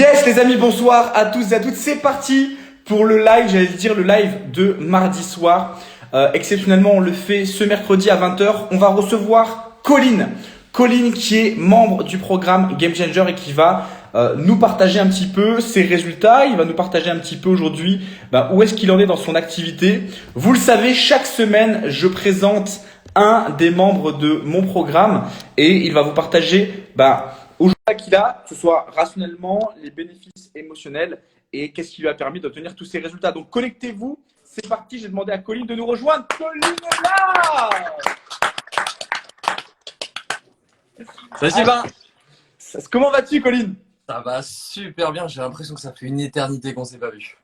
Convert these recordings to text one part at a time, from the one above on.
Yes les amis, bonsoir à tous et à toutes. C'est parti pour le live, j'allais dire le live de mardi soir. Exceptionnellement, on le fait ce mercredi à 20 h. On va recevoir Colin. Colin qui est membre du programme Game Changer et qui va nous partager un petit peu ses résultats. Il va nous partager un petit peu aujourd'hui où est-ce qu'il en est dans son activité. Vous le savez, chaque semaine, je présente un des membres de mon programme et il va vous partager aujourd'hui qu'il a, que ce soit rationnellement, les bénéfices émotionnels et qu'est-ce qui lui a permis d'obtenir tous ces résultats. Donc connectez-vous, c'est parti, j'ai demandé à Colin de nous rejoindre. Colin est là! Salut Sylvain! Comment vas-tu Colin? Ça va super bien, j'ai l'impression que ça fait une éternité qu'on s'est pas vu.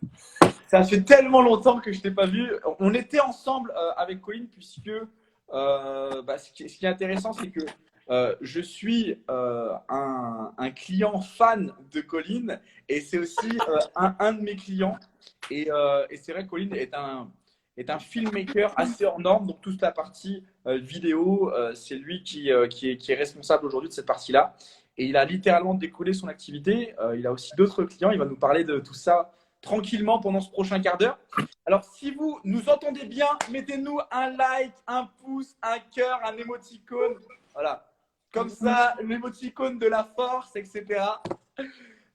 Ça fait tellement longtemps que je t'ai pas vu. On était ensemble avec Colin puisque ce qui est intéressant c'est que je suis un client fan de Colin et c'est aussi un de mes clients. Et c'est vrai que Colin est un filmmaker assez hors norme. Donc toute la partie vidéo, c'est lui qui est responsable aujourd'hui de cette partie-là. Et il a littéralement décollé son activité. Il a aussi d'autres clients. Il va nous parler de tout ça tranquillement pendant ce prochain quart d'heure. Alors, si vous nous entendez bien, mettez-nous un like, un pouce, un cœur, un émoticône. Voilà. Comme ça, l'émoticône de la force, etc.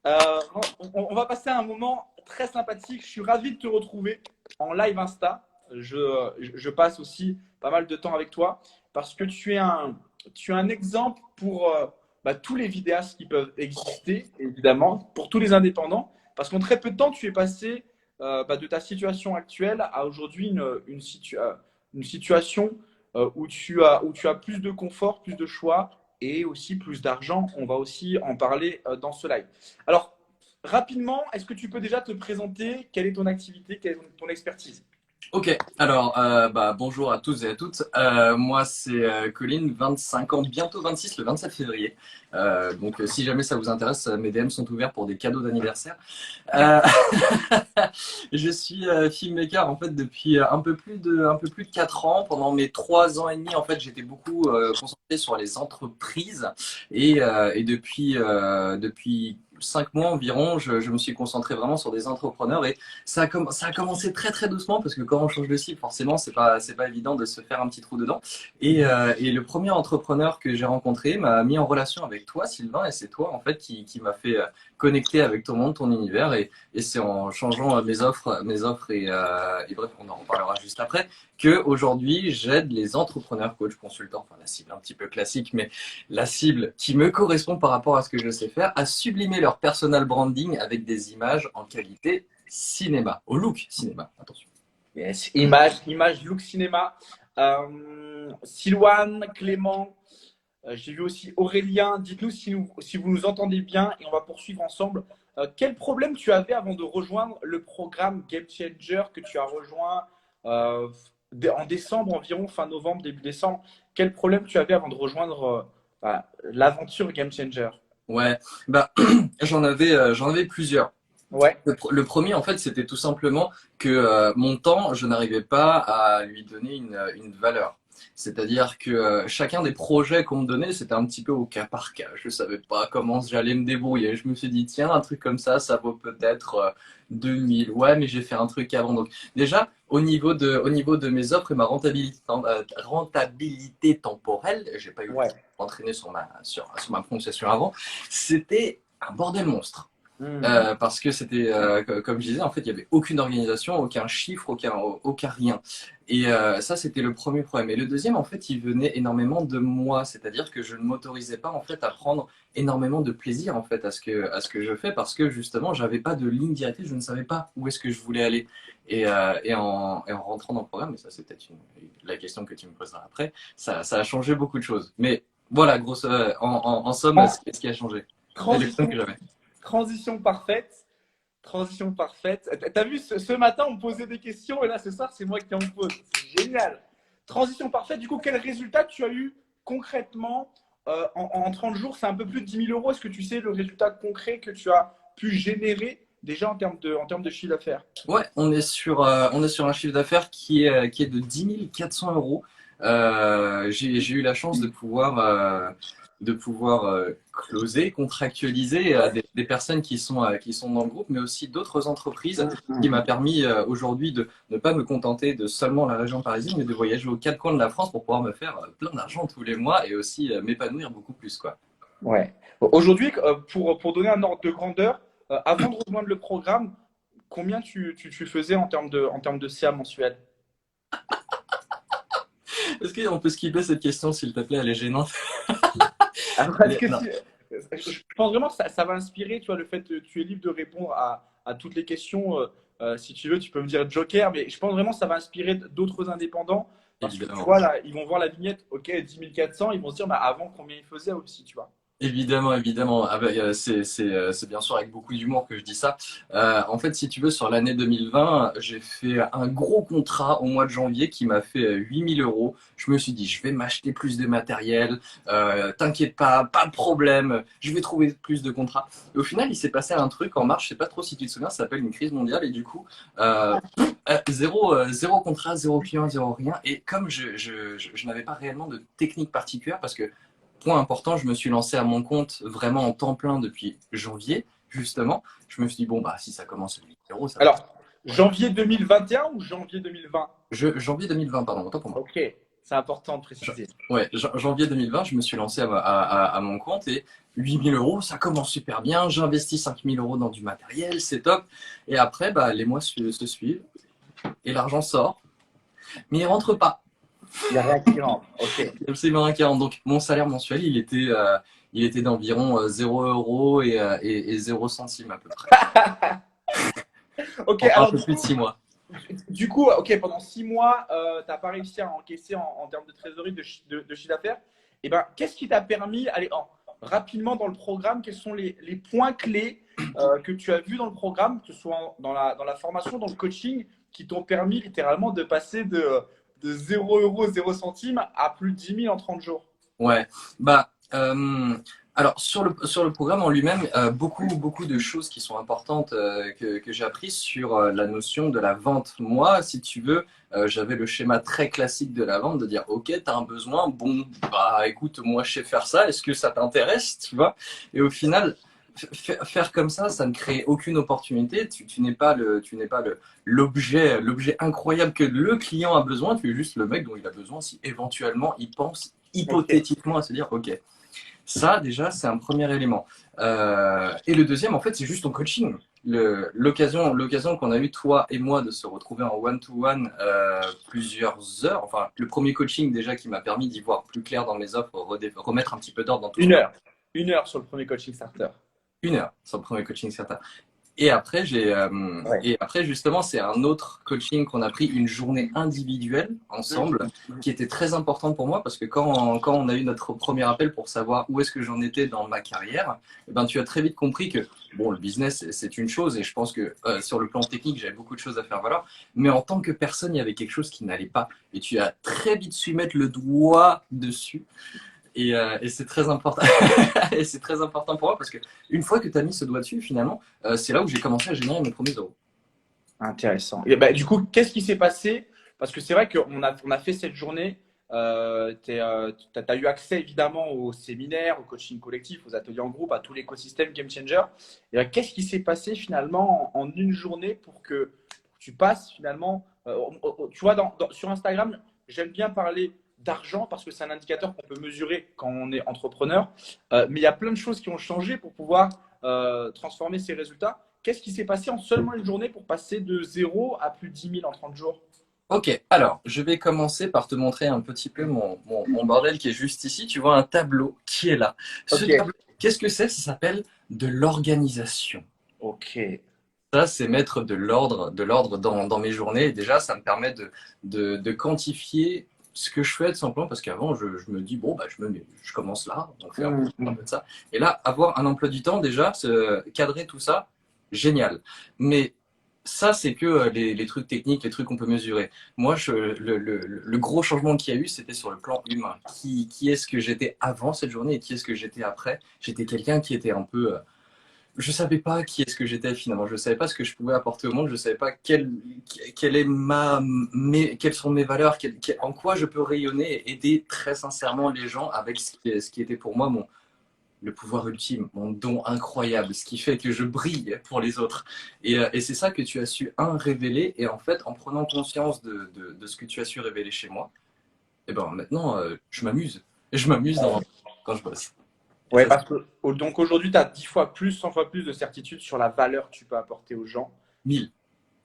On va passer un moment très sympathique. Je suis ravi de te retrouver en live Insta. Je passe aussi pas mal de temps avec toi parce que tu es un exemple pour tous les vidéastes qui peuvent exister, évidemment, pour tous les indépendants. Parce qu'en très peu de temps, tu es passé de ta situation actuelle à aujourd'hui une situation où tu as plus de confort, plus de choix et aussi plus d'argent. On va aussi en parler dans ce live. Alors, rapidement, est-ce que tu peux déjà te présenter? Quelle est ton activité? Quelle est ton expertise? Ok, alors bonjour à tous et à toutes. Moi c'est Colin, 25 ans, bientôt 26, le 27 février. Donc si jamais ça vous intéresse, mes DM sont ouverts pour des cadeaux d'anniversaire. Je suis filmmaker en fait depuis un peu plus de 4 ans. Pendant mes 3 ans et demi, en fait, j'étais beaucoup concentré sur les entreprises et depuis 5 mois environ, je me suis concentré vraiment sur des entrepreneurs et ça a commencé très très doucement parce que quand on change de cible, forcément, c'est pas évident de se faire un petit trou dedans. Et le premier entrepreneur que j'ai rencontré m'a mis en relation avec toi, Sylvain, et c'est toi en fait qui m'a fait connecter avec ton monde, ton univers, et c'est en changeant mes offres et bref, on en reparlera juste après, que aujourd'hui j'aide les entrepreneurs, coachs, consultants, enfin la cible un petit peu classique, mais la cible qui me correspond par rapport à ce que je sais faire, à sublimer leur personal branding avec des images en qualité cinéma, au look cinéma, attention. Yes, image, look cinéma. Sylwane, Clément, j'ai vu aussi Aurélien. Dites-nous si vous nous entendez bien et on va poursuivre ensemble. Quel problème tu avais avant de rejoindre le programme Game Changer que tu as rejoint en décembre environ, fin novembre, début décembre? Quel problème tu avais avant de rejoindre l'aventure Game Changer? Ouais, j'en avais plusieurs. Ouais. Le premier, en fait, c'était tout simplement que mon temps, je n'arrivais pas à lui donner une valeur. C'est-à-dire que chacun des projets qu'on me donnait, c'était un petit peu au cas par cas. Je ne savais pas comment j'allais me débrouiller. Je me suis dit, tiens, un truc comme ça vaut peut-être 2000. Ouais, mais j'ai fait un truc avant. Donc déjà, au niveau de mes offres et ma rentabilité temporelle, j'ai pas eu le temps de m'entraîner sur ma prononciation avant, c'était un bordel monstre. Parce que c'était, comme je disais, en fait, il n'y avait aucune organisation, aucun chiffre, aucun rien. Et ça, c'était le premier problème. Et le deuxième, en fait, il venait énormément de moi. C'est-à-dire que je ne m'autorisais pas, en fait, à prendre énormément de plaisir, en fait, à ce que je fais, parce que justement, j'avais pas de ligne directrice, je ne savais pas où est-ce que je voulais aller. Et en rentrant dans le programme, et ça, c'est peut-être la question que tu me poseras après, ça a changé beaucoup de choses. Mais voilà, en somme, ce qui a changé. Transition que j'avais. Transition parfaite. Transition parfaite. T'as vu, ce matin, on me posait des questions et là, ce soir, c'est moi qui en pose. C'est génial. Transition parfaite. Du coup, quel résultat tu as eu concrètement en 30 jours? C'est un peu plus de 10 000 euros. Est-ce que tu sais le résultat concret que tu as pu générer déjà en termes de chiffre d'affaires? Ouais, on est sur un chiffre d'affaires qui est de 10 400 euros. J'ai eu la chance de pouvoir closer, contractualiser des personnes qui sont dans le groupe, mais aussi d'autres entreprises qui m'a permis aujourd'hui de ne pas me contenter de seulement la région parisienne, mais de voyager aux quatre coins de la France pour pouvoir me faire plein d'argent tous les mois et aussi m'épanouir beaucoup plus, quoi. Ouais. Aujourd'hui, pour donner un ordre de grandeur, avant de rejoindre le programme, combien tu faisais en termes de CA mensuel? Est-ce qu'on peut skipper cette question, s'il te plaît? Elle est gênante. Alors, Elle est- non. je pense vraiment que ça va inspirer, tu vois, le fait que tu es libre de répondre à toutes les questions. Si tu veux, tu peux me dire Joker, mais je pense vraiment que ça va inspirer d'autres indépendants parce que tu Évidemment. vois, là, ils vont voir la vignette, ok, 10 400, ils vont se dire, bah, avant, combien ils faisaient aussi, tu vois. Évidemment, évidemment. Ah bah, c'est bien sûr avec beaucoup d'humour que je dis ça. En fait, si tu veux, sur l'année 2020, j'ai fait un gros contrat au mois de janvier qui m'a fait 8 000 euros. Je me suis dit, je vais m'acheter plus de matériel. T'inquiète pas, pas de problème. Je vais trouver plus de contrats. Et au final, il s'est passé un truc en mars. Je sais pas trop si tu te souviens. Ça s'appelle une crise mondiale. Et du coup, zéro contrat, zéro client, zéro rien. Et comme je n'avais pas réellement de technique particulière parce que point important, je me suis lancé à mon compte vraiment en temps plein depuis janvier, justement. Je me suis dit, bon, bah, si ça commence à 8 euros, ça va être. Alors, janvier 2021 ou janvier 2020? Janvier 2020, pardon, autant pour moi. Ok, c'est important de préciser. Ouais, janvier 2020, je me suis lancé à mon compte et 8 000 euros, ça commence super bien. J'investis 5 000 euros dans du matériel, c'est top. Et après, bah, les mois se suivent et l'argent sort, mais il rentre pas. Il n'y a rien qui rentre. Ok. Absolument rien qui rentre. Donc, mon salaire mensuel, il était d'environ 0 euros et 0 centimes à peu près. Ok, En un alors peu plus de 6 mois. du coup, ok, pendant 6 mois, tu n'as pas réussi à encaisser en termes de trésorerie, de chiffre d'affaires. Et ben, qu'est-ce qui t'a permis, allez, rapidement dans le programme, quels sont les points clés que tu as vus dans le programme, que ce soit dans la formation, dans le coaching, qui t'ont permis littéralement de passer de 0 euros, 0 centimes à plus de 10 000 en 30 jours? Ouais, bah, alors sur le programme en lui-même, beaucoup de choses qui sont importantes que j'ai apprises sur la notion de la vente. Moi, si tu veux, j'avais le schéma très classique de la vente de dire, ok, tu as un besoin, bon, bah écoute, moi je sais faire ça, est-ce que ça t'intéresse, tu vois? Et au final, faire comme ça ne crée aucune opportunité. Tu n'es pas l'objet incroyable que le client a besoin. Tu es juste le mec dont il a besoin si éventuellement il pense Ok. hypothétiquement à se dire, ok, ça déjà c'est un premier élément. Et le deuxième, en fait, c'est juste ton coaching. L'occasion qu'on a eu toi et moi de se retrouver en one-to-one plusieurs heures. Enfin, le premier coaching déjà qui m'a permis d'y voir plus clair dans mes offres, remettre un petit peu d'ordre dans tout ce Une que heure. Une heure sur le premier coaching starter. 1 heure sur le premier coaching certain. Ouais. Et après justement, c'est un autre coaching qu'on a pris, une journée individuelle ensemble, qui était très importante pour moi parce que quand on a eu notre premier appel pour savoir où est-ce que j'en étais dans ma carrière, eh ben, tu as très vite compris que bon, le business, c'est une chose et je pense que sur le plan technique, j'avais beaucoup de choses à faire valoir. Mais en tant que personne, il y avait quelque chose qui n'allait pas. Et tu as très vite su mettre le doigt dessus. Et c'est très important. Et c'est très important pour moi parce que une fois que tu as mis ce doigt dessus, finalement, c'est là où j'ai commencé à générer mes premiers euros. Intéressant. Et bah, du coup, qu'est-ce qui s'est passé? Parce que c'est vrai on a fait cette journée. Tu as eu accès évidemment aux séminaires, au coaching collectif, aux ateliers en groupe, à tout l'écosystème Game Changer. Et bah, qu'est-ce qui s'est passé finalement en une journée pour que tu passes finalement, tu vois, sur Instagram, j'aime bien parler d'argent parce que c'est un indicateur qu'on peut mesurer quand on est entrepreneur. Mais il y a plein de choses qui ont changé pour pouvoir transformer ces résultats. Qu'est-ce qui s'est passé en seulement une journée pour passer de 0 à plus de 10 000 en 30 jours? Ok, alors je vais commencer par te montrer un petit peu mon bordel qui est juste ici. Tu vois un tableau qui est là. Ce Ok, tableau, qu'est-ce que c'est? Ça s'appelle de l'organisation. ok. Ça, c'est mettre de l'ordre dans mes journées. Et déjà, ça me permet de quantifier ce que je fais tout simplement parce qu'avant, je me dis, bon, bah, je commence là, donc faire un peu de ça. Et là, avoir un emploi du temps, déjà, cadrer tout ça, génial. Mais ça, c'est que les trucs techniques, les trucs qu'on peut mesurer. Moi, le gros changement qu'il y a eu, c'était sur le plan humain. Qui est-ce que j'étais avant cette journée et qui est-ce que j'étais après? J'étais quelqu'un qui était un peu je savais pas qui est-ce que j'étais finalement. Je savais pas ce que je pouvais apporter au monde. Je savais pas quelle est quelles sont mes valeurs, en quoi je peux rayonner et aider très sincèrement les gens avec ce qui était pour moi le pouvoir ultime, mon don incroyable, ce qui fait que je brille pour les autres. Et c'est ça que tu as su, révéler. Et en fait, en prenant conscience de ce que tu as su révéler chez moi, et ben maintenant, je m'amuse. Je m'amuse quand je bosse. Et Ouais, ça, parce que donc aujourd'hui, tu as 10 fois plus, 100 fois plus de certitude sur la valeur que tu peux apporter aux gens, c'est 1000.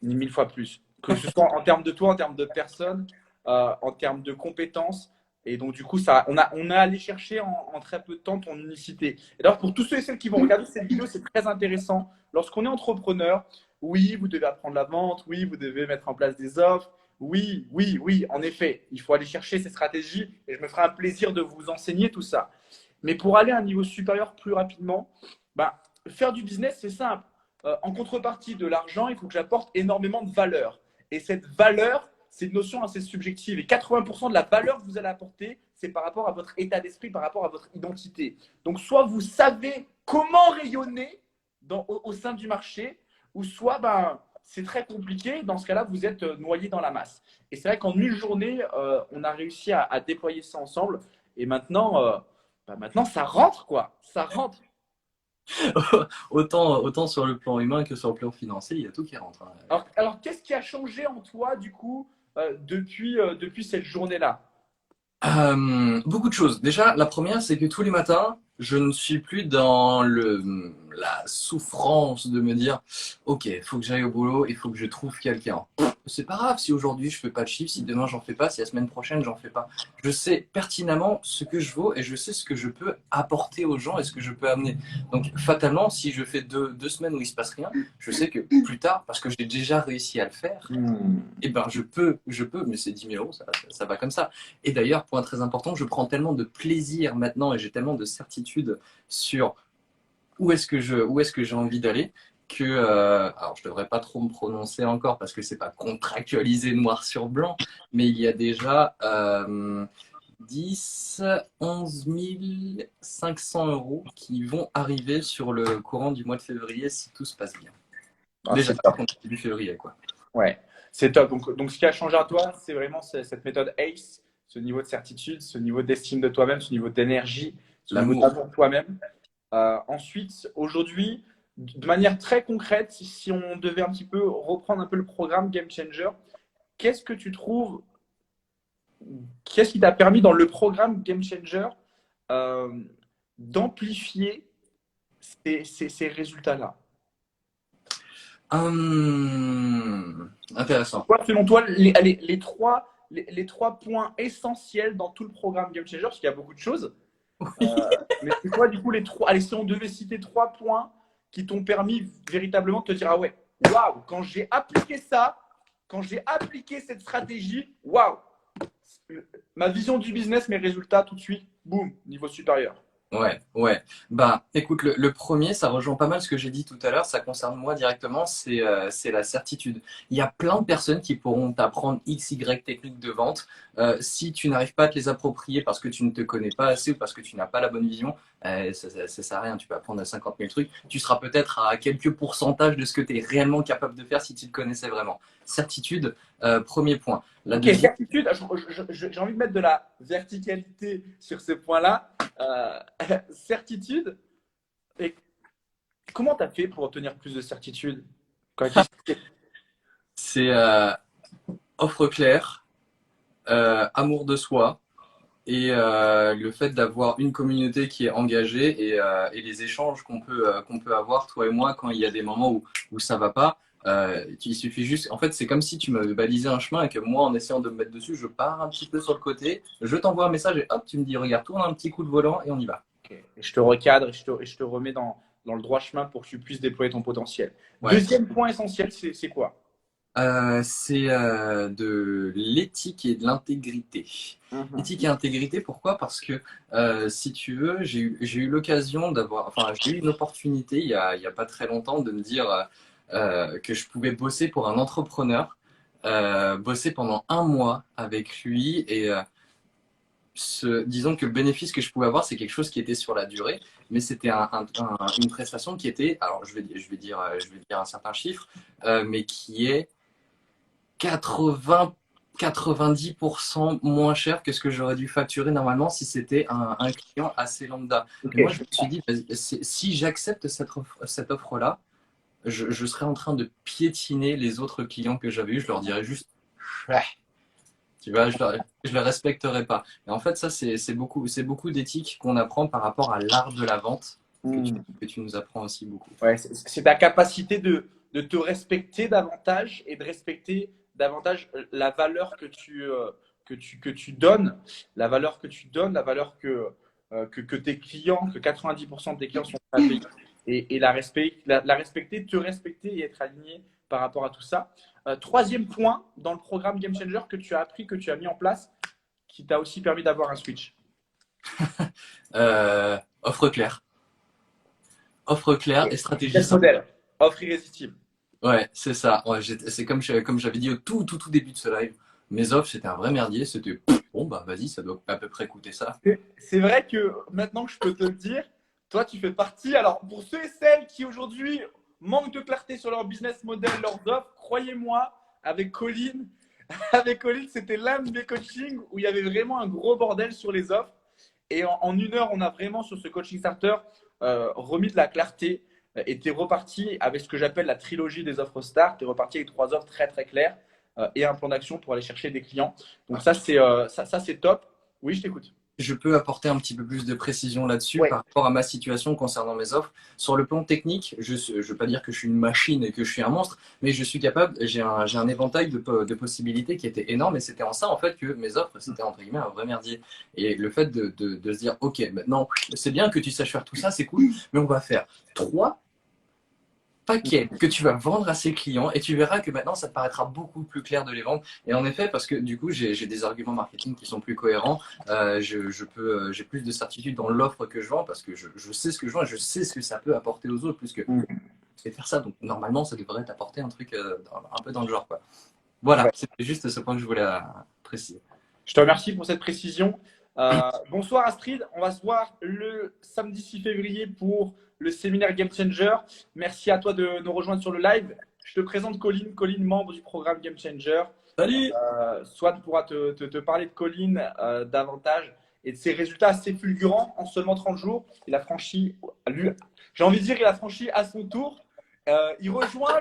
ni 1000 fois plus. Que ce soit en termes de toi, en termes de personnes, en termes de compétences. Et donc, du coup, on a allé chercher en très peu de temps ton unicité. Et d'ailleurs, pour tous ceux et celles qui vont regarder cette vidéo, c'est très intéressant. Lorsqu'on est entrepreneur, oui, vous devez apprendre la vente, oui, vous devez mettre en place des offres. Oui, oui, oui, en effet, il faut aller chercher ces stratégies et je me ferai un plaisir de vous enseigner tout ça. Mais pour aller à un niveau supérieur plus rapidement, bah, faire du business, c'est simple. En contrepartie de l'argent, il faut que j'apporte énormément de valeur. Et cette valeur, c'est une notion assez subjective. Et 80% de la valeur que vous allez apporter, c'est par rapport à votre état d'esprit, par rapport à votre identité. Donc, soit vous savez comment rayonner au sein du marché, ou soit c'est très compliqué. Dans ce cas-là, vous êtes noyé dans la masse. Et c'est vrai qu'en une journée, on a réussi à déployer ça ensemble. Et maintenant, ça rentre, quoi. Ça rentre. autant sur le plan humain que sur le plan financier, il y a tout qui rentre, hein. Alors, qu'est-ce qui a changé en toi, du coup, depuis cette journée-là? Beaucoup de choses. Déjà, la première, c'est que tous les matins, je ne suis plus dans la souffrance de me dire, OK, il faut que j'aille au boulot, il faut que je trouve quelqu'un. C'est pas grave si aujourd'hui je fais pas de chiffre, si demain j'en fais pas, si la semaine prochaine j'en fais pas. Je sais pertinemment ce que je vaux et je sais ce que je peux apporter aux gens et ce que je peux amener. Donc, fatalement, si je fais deux semaines où il se passe rien, je sais que plus tard, parce que j'ai déjà réussi à le faire, eh ben, je peux, mais c'est 10 000 euros, ça va comme ça. Et d'ailleurs, point très important, je prends tellement de plaisir maintenant et j'ai tellement de certitude sur où est-ce que j'ai envie d'aller que, alors je devrais pas trop me prononcer encore parce que c'est pas contractualisé noir sur blanc, mais il y a déjà 10, 11 500 € qui vont arriver sur le courant du mois de février si tout se passe bien. Ah, Déjà, c'est top. on est début février, quoi. Ouais, c'est top. Donc, ce qui a changé à toi, c'est vraiment cette méthode ACE, ce niveau de certitude, ce niveau d'estime de toi-même, ce niveau d'énergie, ce niveau L'amour. d'amour de toi-même. Ensuite, aujourd'hui, de manière très concrète, si on devait un petit peu reprendre un peu le programme Game Changer, qu'est-ce que tu trouves, qu'est-ce qui t'a permis dans le programme Game Changer euh, d'amplifier ces résultats-là? Intéressant. Quoi, selon toi, les trois points essentiels dans tout le programme Game Changer, parce qu'il y a beaucoup de choses, mais c'est quoi, du coup, les trois. Allez, si on devait citer 3 points qui t'ont permis véritablement de te dire, ah ouais, waouh, quand j'ai appliqué ça, quand j'ai appliqué cette stratégie, waouh, ma vision du business, mes résultats, tout de suite, boum, niveau supérieur. Ouais, ouais. Bah, écoute, le premier, ça rejoint pas mal ce que j'ai dit tout à l'heure. Ça concerne moi directement, c'est la certitude. Il y a plein de personnes qui pourront t'apprendre X, Y techniques de vente. Si tu n'arrives pas à te les approprier parce que tu ne te connais pas assez ou parce que tu n'as pas la bonne vision, ça sert à rien. Tu peux apprendre à 50 000 trucs. Tu seras peut-être à quelques pourcentages de ce que tu es réellement capable de faire si tu te connaissais vraiment. Certitude, premier point. La Ok, deuxième, certitude, j'ai envie de mettre de la verticalité sur ce point-là. Euh, certitude, et comment tu as fait pour obtenir plus de certitude? c'est offre claire, amour de soi et le fait d'avoir une communauté qui est engagée et les échanges qu'on peut avoir, toi et moi, quand il y a des moments où ça va pas. Il suffit juste, en fait, c'est comme si tu m'avais balisé un chemin et que moi, en essayant de me mettre dessus, je pars un petit peu sur le côté, je t'envoie un message et hop, tu me dis, regarde, tourne un petit coup de volant et on y va. Ok. Et je te recadre et je te remets dans le droit chemin pour que tu puisses déployer ton potentiel. Ouais. Deuxième point essentiel, c'est quoi? C'est de l'éthique et de l'intégrité. Mhm. Éthique et intégrité, pourquoi? Parce que si tu veux, j'ai eu l'occasion d'avoir, enfin, j'ai eu une opportunité il y a pas très longtemps de me dire que je pouvais bosser pour un entrepreneur, bosser pendant un mois avec lui et disons que le bénéfice que je pouvais avoir, c'est quelque chose qui était sur la durée, mais c'était une prestation qui était, alors je vais dire un certain chiffre, mais qui est 80 90% moins cher que ce que j'aurais dû facturer normalement si c'était un client assez lambda. Ok. Et moi, je me suis dit, si j'accepte cette offre-là, je serais en train de piétiner les autres clients que j'avais eu. Je leur dirais juste, ouais. Tu vois, je le respecterai pas. Et en fait, ça, c'est beaucoup d'éthique qu'on apprend par rapport à l'art de la vente Hmm. que tu nous apprends aussi beaucoup. Ouais, c'est ta capacité de te respecter davantage et de respecter davantage la valeur que tu donnes, la valeur que tu donnes, la valeur que tes clients, que 90% de tes clients sont prêts à payer et la respecter, te respecter et être aligné par rapport à tout ça. Troisième point dans le programme Game Changer que tu as appris, que tu as mis en place, qui t'a aussi permis d'avoir un switch. Offre claire. Offre claire et stratégie Quel simple. modèle? Offre irrésistible. Ouais, c'est ça. Ouais, c'est comme j'avais dit au tout début de ce live. Mes offres, c'était un vrai merdier. C'était bon, bah vas-y, ça doit à peu près coûter ça. C'est vrai que maintenant que je peux te le dire, toi, tu fais partie. Alors, pour ceux et celles qui aujourd'hui manquent de clarté sur leur business model, leurs offres, croyez-moi, avec Colin, avec Colin, c'était l'un de mes coachings où il y avait vraiment un gros bordel sur les offres. Et en une heure, on a vraiment sur ce coaching starter remis de la clarté et tu es reparti avec ce que j'appelle la trilogie des offres start. Tu es reparti avec 3 offres très très claires et un plan d'action pour aller chercher des clients. Donc ça, c'est top. Oui, je t'écoute. Je peux apporter un petit peu plus de précision là-dessus Ouais. par rapport à ma situation concernant mes offres. Sur le plan technique, je ne veux pas dire que je suis une machine et que je suis un monstre, mais je suis capable, j'ai un éventail de possibilités qui était énorme et c'était en ça en fait que mes offres, c'était entre guillemets un vrai merdier. Et le fait de se dire, ok, maintenant, c'est bien que tu saches faire tout ça, c'est cool, mais on va faire 3 paquets que tu vas vendre à ces clients et tu verras que maintenant ça te paraîtra beaucoup plus clair de les vendre. Et en effet, parce que du coup j'ai des arguments marketing qui sont plus cohérents, j'ai plus de certitude dans l'offre que je vends parce que je sais ce que je vends et je sais ce que ça peut apporter aux autres plus que c'est faire ça. Donc normalement ça devrait t'apporter un truc un peu dans le genre quoi. Voilà, Ouais. c'était juste ce point que je voulais préciser. Je te remercie pour cette précision. Bonsoir Astrid, on va se voir le samedi 6 février pour le séminaire Game Changer. Merci à toi de nous rejoindre sur le live. Je te présente Colin, membre du programme Game Changer. Salut. Swat pourra te parler de Colin davantage et de ses résultats assez fulgurants en seulement 30 jours. Il a franchi, j'ai envie de dire, il a franchi à son tour. Il rejoint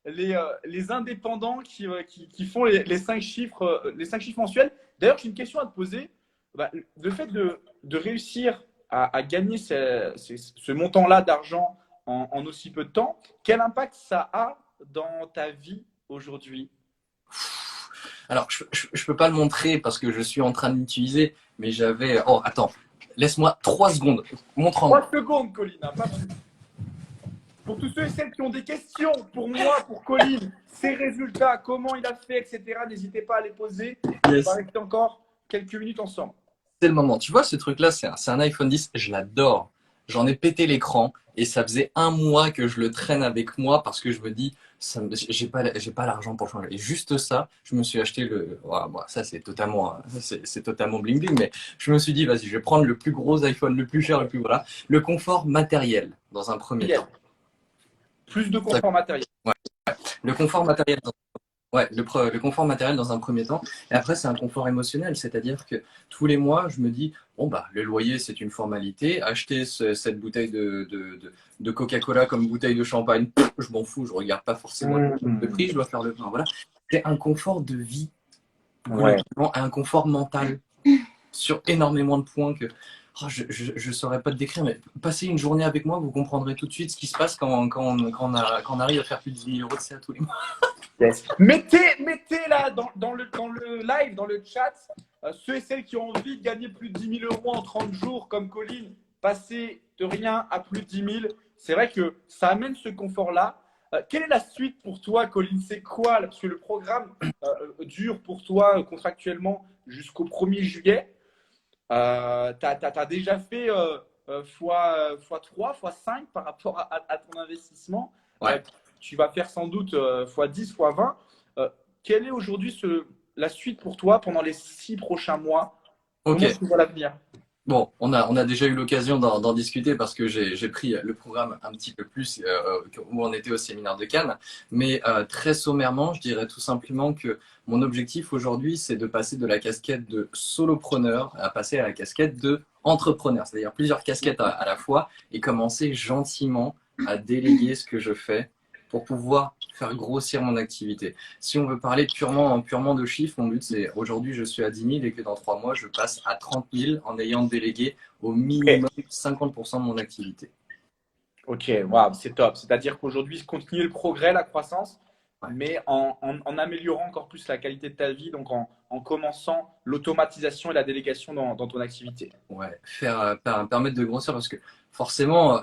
les indépendants qui font les 5 chiffres, les 5 chiffres mensuels. D'ailleurs, j'ai une question à te poser. Bah, le fait de réussir à gagner ce montant-là d'argent en aussi peu de temps, quel impact ça a dans ta vie aujourd'hui? Alors je peux pas le montrer parce que je suis en train de l'utiliser, mais j'avais. Oh attends, laisse-moi 3 secondes. Montre-moi. 3 secondes, Colin, hein, pas plus. Pour tous ceux et celles qui ont des questions, pour moi, pour Colin, ses résultats, comment il a fait, etc., n'hésitez pas à les poser. On va Yes. rester encore quelques minutes ensemble. C'est le moment. Tu vois, ce truc-là, c'est un iPhone 10. Je l'adore. J'en ai pété l'écran et ça faisait un mois que je le traîne avec moi parce que je me dis, j'ai pas l'argent pour changer. Et juste ça, je me suis acheté le. Ouais, bon, ça, c'est totalement bling bling, mais je me suis dit, vas-y, je vais prendre le plus gros iPhone, le plus cher, le plus voilà. Le confort matériel dans un premier temps. Plus de confort matériel. Le confort matériel Ouais, le confort matériel dans un premier temps. Et après, c'est un confort émotionnel. C'est-à-dire que tous les mois, je me dis, bon, bah, le loyer, c'est une formalité. Acheter cette bouteille de Coca-Cola comme bouteille de champagne, je m'en fous. Je regarde pas forcément le prix. Je dois faire le plein. Voilà. C'est un confort de vie, Ouais. globalement, et un confort mental sur énormément de points que je saurais pas te décrire. Mais passez une journée avec moi, vous comprendrez tout de suite ce qui se passe quand on arrive à faire plus de 10 000 euros de CA tous les mois. Yes. Mettez là dans le live, dans le chat, ceux et celles qui ont envie de gagner plus de 10 000 euros en 30 jours, comme Colin, passer de rien à plus de 10 000. C'est vrai que ça amène ce confort-là. Quelle est la suite pour toi, Colin? C'est quoi? Parce que le programme dure pour toi contractuellement jusqu'au 1er juillet. Tu as déjà fait fois 3, fois 5 par rapport à ton investissement. Ouais. Tu vas faire sans doute fois 10, fois 20. Quelle est aujourd'hui la suite pour toi pendant les 6 prochains mois? Ok. Comment tu vois l'avenir? Bon, on a déjà eu l'occasion d'en discuter parce que j'ai pris le programme un petit peu plus où on était au séminaire de Cannes. Mais très sommairement, je dirais tout simplement que mon objectif aujourd'hui, c'est de passer de la casquette de solopreneur à passer à la casquette de entrepreneur, c'est-à-dire plusieurs casquettes à la fois et commencer gentiment à déléguer ce que je fais pour pouvoir faire grossir mon activité. Si on veut parler purement de chiffres, mon but c'est aujourd'hui je suis à 10 000 et que dans 3 mois je passe à 30 000 en ayant délégué au Ok, minimum 50% de mon activité. ok, waouh, c'est top. C'est-à-dire qu'aujourd'hui, continuer le progrès, la croissance, Ouais. mais en améliorant encore plus la qualité de ta vie, donc en commençant l'automatisation et la délégation dans ton activité. Ouais, permettre de grossir parce que forcément,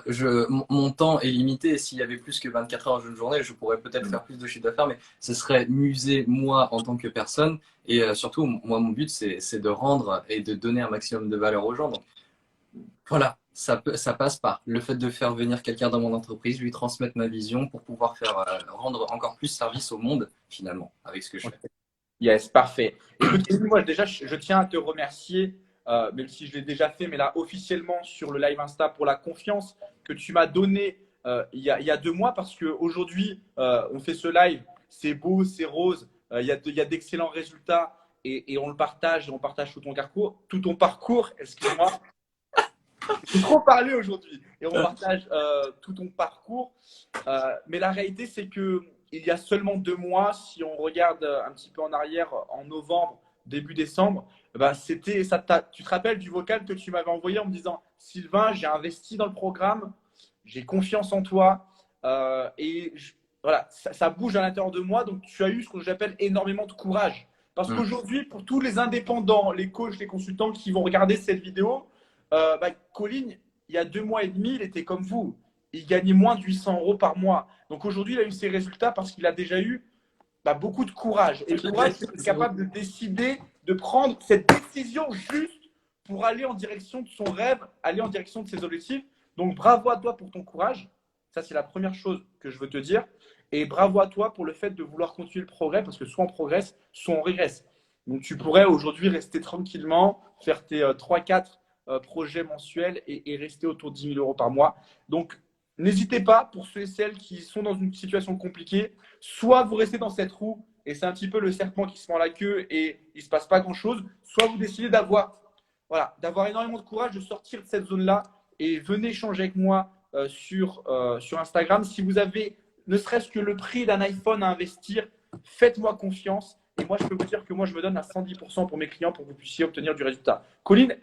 mon temps est limité. S'il y avait plus que 24 heures dans une journée, je pourrais peut-être faire plus de chiffre d'affaires, mais ce serait m'user moi en tant que personne. Et surtout, moi, mon but, c'est de rendre et de donner un maximum de valeur aux gens. Donc, voilà, ça passe par le fait de faire venir quelqu'un dans mon entreprise, lui transmettre ma vision pour pouvoir faire rendre encore plus service au monde, finalement, avec ce que je fais. Yes, parfait. Écoute, Kevin, moi déjà, je tiens à te remercier, même si je l'ai déjà fait, mais là, officiellement sur le live Insta pour la confiance que tu m'as donnée il y a 2 mois, parce qu'aujourd'hui, on fait ce live, c'est beau, c'est rose, il y a d'excellents résultats et on le partage, et on partage tout ton parcours, excuse-moi. J'ai trop parlé aujourd'hui et on partage tout ton parcours. Mais la réalité, c'est que il y a seulement 2 mois, si on regarde un petit peu en arrière, en novembre, début décembre, bah, c'était ça. Tu te rappelles du vocal que tu m'avais envoyé en me disant Sylvain, j'ai investi dans le programme, j'ai confiance en toi voilà, ça bouge à l'intérieur de moi. Donc tu as eu ce que j'appelle énormément de courage. Parce Mm. qu'aujourd'hui, pour tous les indépendants, les coachs, les consultants qui vont regarder cette vidéo, Colin, il y a 2 mois et demi, il était comme vous. Il gagnait moins de 800 euros par mois. Donc aujourd'hui, il a eu ses résultats parce qu'il a déjà eu beaucoup de courage. Et le courage, c'est d'être capable de décider, de prendre cette décision juste pour aller en direction de son rêve, aller en direction de ses objectifs. Donc bravo à toi pour ton courage. Ça, c'est la première chose que je veux te dire. Et bravo à toi pour le fait de vouloir continuer le progrès parce que soit on progresse, soit on régresse. Donc tu pourrais aujourd'hui rester tranquillement, faire tes 3-4 projets mensuels et rester autour de 10 000 euros par mois. Donc n'hésitez pas pour ceux et celles qui sont dans une situation compliquée, soit vous restez dans cette roue et c'est un petit peu le serpent qui se prend la queue et il ne se passe pas grand-chose, soit vous décidez d'avoir énormément de courage, de sortir de cette zone-là et venez échanger avec moi sur Instagram. Si vous avez ne serait-ce que le prix d'un iPhone à investir, faites-moi confiance. Et moi, je peux vous dire que moi, je me donne à 110% pour mes clients pour que vous puissiez obtenir du résultat. Colline,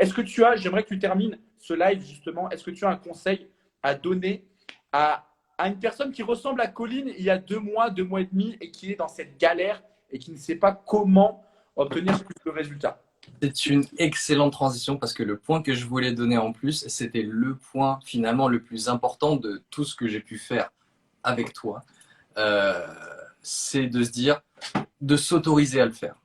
j'aimerais que tu termines ce live justement, est-ce que tu as un conseil à donner à une personne qui ressemble à Colline il y a 2 mois, 2 mois et demi et qui est dans cette galère et qui ne sait pas comment obtenir plus de résultats? C'est une excellente transition parce que le point que je voulais donner en plus, c'était le point finalement le plus important de tout ce que j'ai pu faire avec toi. Euh, c'est de se dire, de s'autoriser à le faire.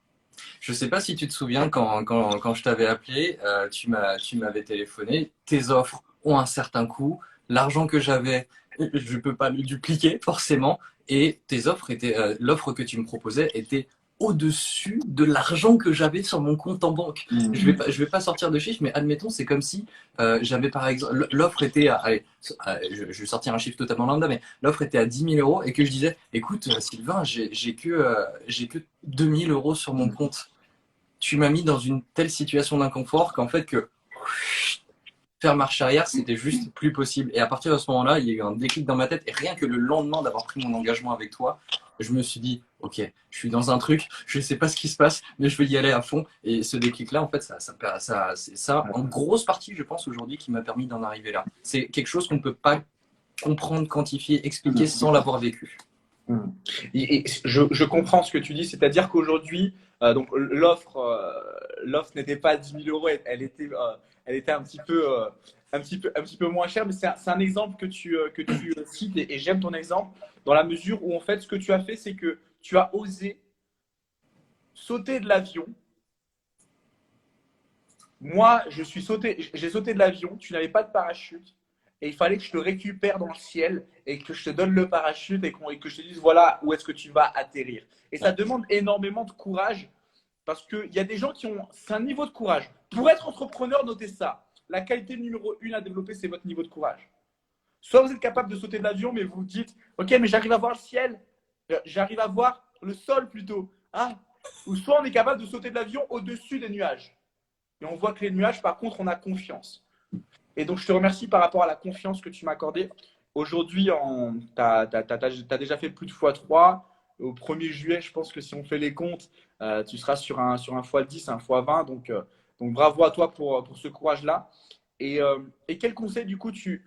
Je ne sais pas si tu te souviens quand je t'avais appelé, tu m'avais téléphoné, tes offres ont un certain coût, l'argent que j'avais, je ne peux pas le dupliquer forcément, et tes offres étaient, l'offre que tu me proposais était au-dessus de l'argent que j'avais sur mon compte en banque. Je vais pas sortir de chiffres, mais admettons, c'est comme si j'avais par exemple, l'offre était à, allez, je vais sortir un chiffre totalement lambda, mais l'offre était à 10 000 euros et que je disais, écoute, Sylvain, j'ai que 2 000 euros sur mon compte. Tu m'as mis dans une telle situation d'inconfort qu'en fait que faire marche arrière, c'était juste plus possible. Et à partir de ce moment-là, il y a eu un déclic dans ma tête. Et rien que le lendemain d'avoir pris mon engagement avec toi, je me suis dit, ok, je suis dans un truc, je ne sais pas ce qui se passe, mais je vais y aller à fond. Et ce déclic-là, en fait, c'est ça, en grosse partie, je pense, aujourd'hui, qui m'a permis d'en arriver là. C'est quelque chose qu'on ne peut pas comprendre, quantifier, expliquer sans l'avoir vécu. Je comprends ce que tu dis, c'est-à-dire qu'aujourd'hui, donc l'offre n'était pas à 10 000 euros, elle était un petit peu moins chère, mais c'est un exemple que tu cites et j'aime ton exemple dans la mesure où en fait ce que tu as fait, c'est que tu as osé sauter de l'avion. Moi, j'ai sauté de l'avion, tu n'avais pas de parachute et il fallait que je te récupère dans le ciel et que je te donne le parachute et que je te dise voilà où est-ce que tu vas atterrir. Et ça demande énormément de courage parce qu'il y a des gens qui ont. C'est un niveau de courage. Pour être entrepreneur, notez ça. la qualité numéro 1 à développer, c'est votre niveau de courage. Soit vous êtes capable de sauter de l'avion, mais vous vous dites, ok, mais j'arrive à voir le ciel, j'arrive à voir le sol plutôt. Ah. Ou soit on est capable de sauter de l'avion au-dessus des nuages. Et on voit que les nuages, par contre, on a confiance. Et donc, je te remercie par rapport à la confiance que tu m'as accordée. Aujourd'hui, tu as déjà fait plus de x3. Au 1er juillet, je pense que si on fait les comptes, tu seras sur un x10, un x20. Donc bravo à toi pour ce courage-là. Et quel conseil, du coup, tu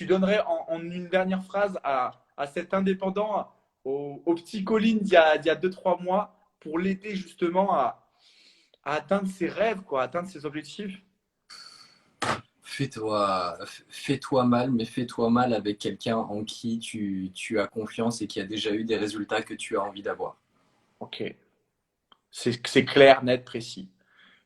donnerais en une dernière phrase à cet indépendant, au petit Colin d'il y a 2-3 mois, pour l'aider justement à atteindre ses rêves, quoi, à atteindre ses objectifs? Fais-toi mal, mais fais-toi mal avec quelqu'un en qui tu as confiance et qui a déjà eu des résultats que tu as envie d'avoir. Ok, c'est clair, net, précis.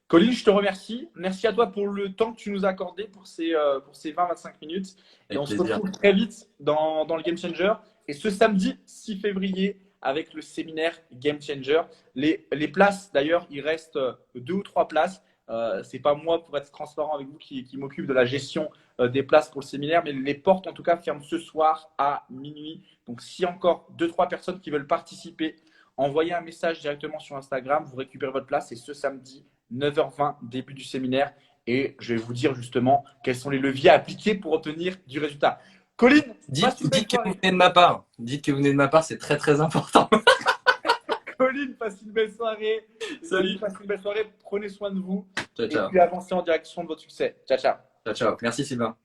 Colin, je te remercie. Merci à toi pour le temps que tu nous as accordé pour ces 20-25 minutes. Et Avec on se plaisir. retrouve très vite dans le Game Changer. Et ce samedi 6 février, avec le séminaire Game Changer. Les places, d'ailleurs, il reste 2 ou 3 places. C'est pas moi, pour être transparent avec vous, qui m'occupe de la gestion des places pour le séminaire. Mais les portes, en tout cas, ferment ce soir à minuit. Donc, s'il y a encore 2-3 personnes qui veulent participer, envoyez un message directement sur Instagram. Vous récupérez votre place. Et ce samedi, 9h20, début du séminaire. Et je vais vous dire justement quels sont les leviers à appliquer pour obtenir du résultat. Colin, passe une belle Dites que vous soirée. venez de ma part. Dites que vous venez de ma part, c'est très très important. Colin, passe une belle soirée. Salut. Passe une belle soirée. Prenez soin de vous. Ciao, Et ciao. puis avancez en direction de votre succès. Ciao, ciao. Ciao, ciao. Merci Sylvain.